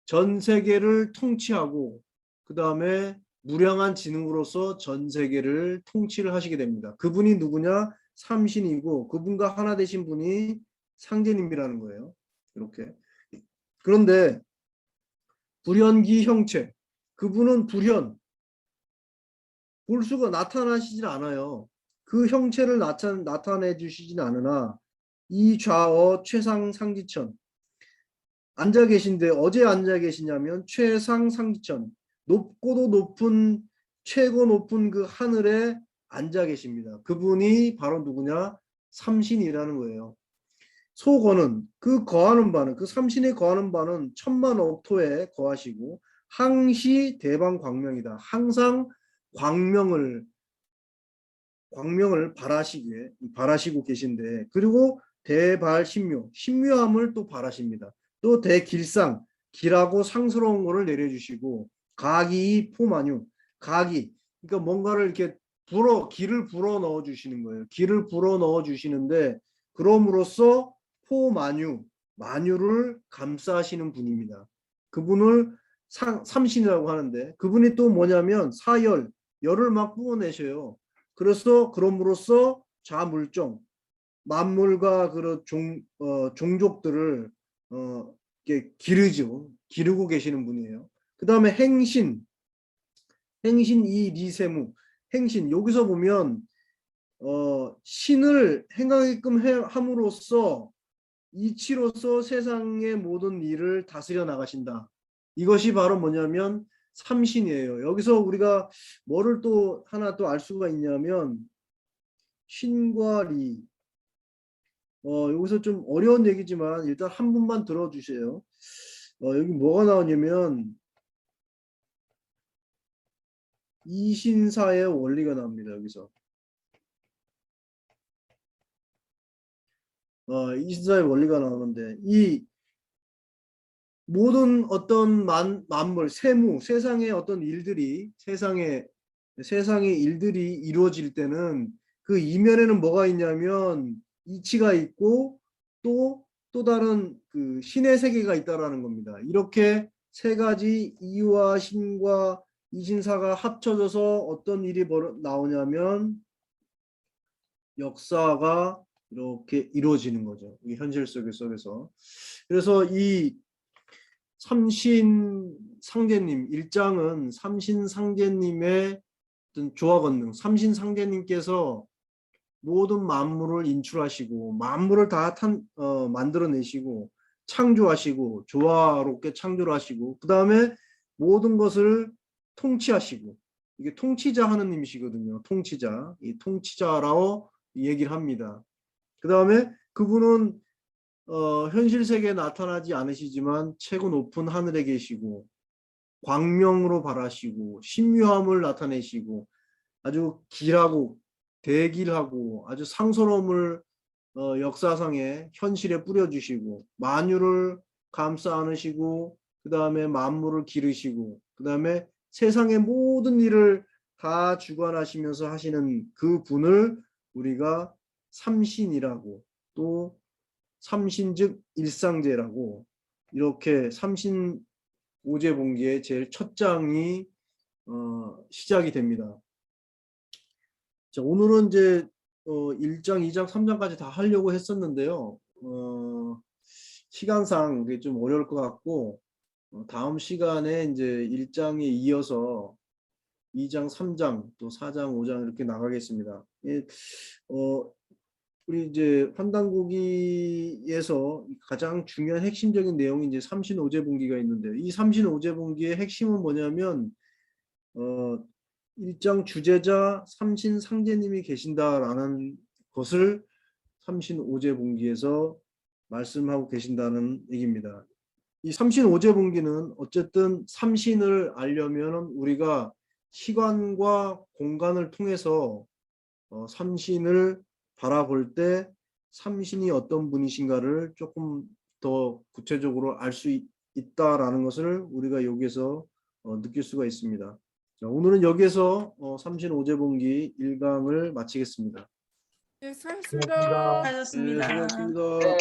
전 세계를 통치하고 그 다음에 무량한 지능으로서 전 세계를 통치를 하시게 됩니다. 그분이 누구냐? 삼신이고 그분과 하나 되신 분이 상제님이라는 거예요. 이렇게. 그런데 불현기 형체. 그분은 볼 수가 나타나시질 않아요. 그 형체를 나타내 주시진 않으나 이 좌어 최상 상지천 앉아 계신데 어제 앉아 계시냐면 최상 상지천 높고도 높은 최고 높은 그 하늘에 앉아 계십니다. 그분이 바로 누구냐? 삼신이라는 거예요. 소거는 그 거하는 바는 그 삼신에 거하는 바는 천만 옥토에 거하시고 항시 대방 광명이다. 항상 광명을 바라시고 계신데 그리고 대발신묘 신묘함을 또 바라십니다. 또 대길상 길하고 상스러운 거를 내려주시고 가기 포마뉴 가기 그러니까 뭔가를 이렇게 길을 불어 넣어 주시는 거예요. 길을 불어 넣어 주시는데 그럼으로써 포마뉴 마뉴를 감싸시는 분입니다. 그분을 삼신이라고 하는데 그분이 또 뭐냐면 사열 열을 막 부어내셔요. 그래서 그럼으로써 자물종 만물과 그런 종족들을 이렇게 기르고 계시는 분이에요. 그 다음에 행신 이 리세무 행신 여기서 보면 신을 행하게끔 함으로써 이치로서 세상의 모든 일을 다스려 나가신다. 이것이 바로 뭐냐면 삼신이에요. 여기서 우리가 뭐를 또 하나 또 알 수가 있냐면 신과 리. 여기서 좀 어려운 얘기지만 일단 한 분만 들어주세요. 여기 뭐가 나오냐면 이신사의 원리가 나옵니다. 여기서. 이신사의 원리가 나오는데 이 모든 어떤 만물, 세무, 세상의 어떤 일들이 세상의 일들이 이루어질 때는 그 이면에는 뭐가 있냐면 이치가 있고 또 다른 그 신의 세계가 있다라는 겁니다. 이렇게 세 가지 이와 신과 이신사가 합쳐져서 어떤 일이 나오냐면 역사가 이렇게 이루어지는 거죠. 이 현실 속에서. 그래서 이 삼신 상제님 일장은 삼신 상제님의 어떤 조화 권능, 삼신 상제님께서 모든 만물을 인출하시고 만물을 다 만들어내시고 창조하시고 조화롭게 창조를 하시고 그 다음에 모든 것을 통치하시고 이게 통치자 하느님이시거든요. 통치자, 이 통치자라고 얘기를 합니다. 그 다음에 그분은 현실 세계에 나타나지 않으시지만 최고 높은 하늘에 계시고 광명으로 발하시고 신묘함을 나타내시고 아주 길하고 대길하고 아주 상스러움을 역사상의 현실에 뿌려주시고 만유를 감싸 안으시고 그 다음에 만물을 기르시고 그 다음에 세상의 모든 일을 다 주관하시면서 하시는 그 분을 우리가 삼신이라고 또 삼신즉 일상제라고 이렇게 삼신 오제본기의 제일 첫 장이 시작이 됩니다. 자, 오늘은 이제 1장, 2장, 3장까지 다 하려고 했었는데요. 시간상 그게 좀 어려울 것 같고 다음 시간에 이제 1장에 이어서 2장, 3장, 또 4장, 5장 이렇게 나가겠습니다. 우리 이제 환단고기에서 가장 중요한 핵심적인 내용이 이제 삼신오제본기가 있는데 이 삼신오제본기의 핵심은 뭐냐면 1장 주제자 삼신상제님이 계신다라는 것을 삼신오제본기에서 말씀하고 계신다는 얘기입니다. 이 삼신오제본기는 어쨌든 삼신을 알려면 우리가 시간과 공간을 통해서 삼신을 바라볼 때 삼신이 어떤 분이신가를 조금 더 구체적으로 알 수 있다라는 것을 우리가 여기에서 느낄 수가 있습니다. 자, 오늘은 여기에서 삼신오제본기 1강을 마치겠습니다. 네, 수고하셨습니다. 수고하셨습니다. 수고하셨습니다.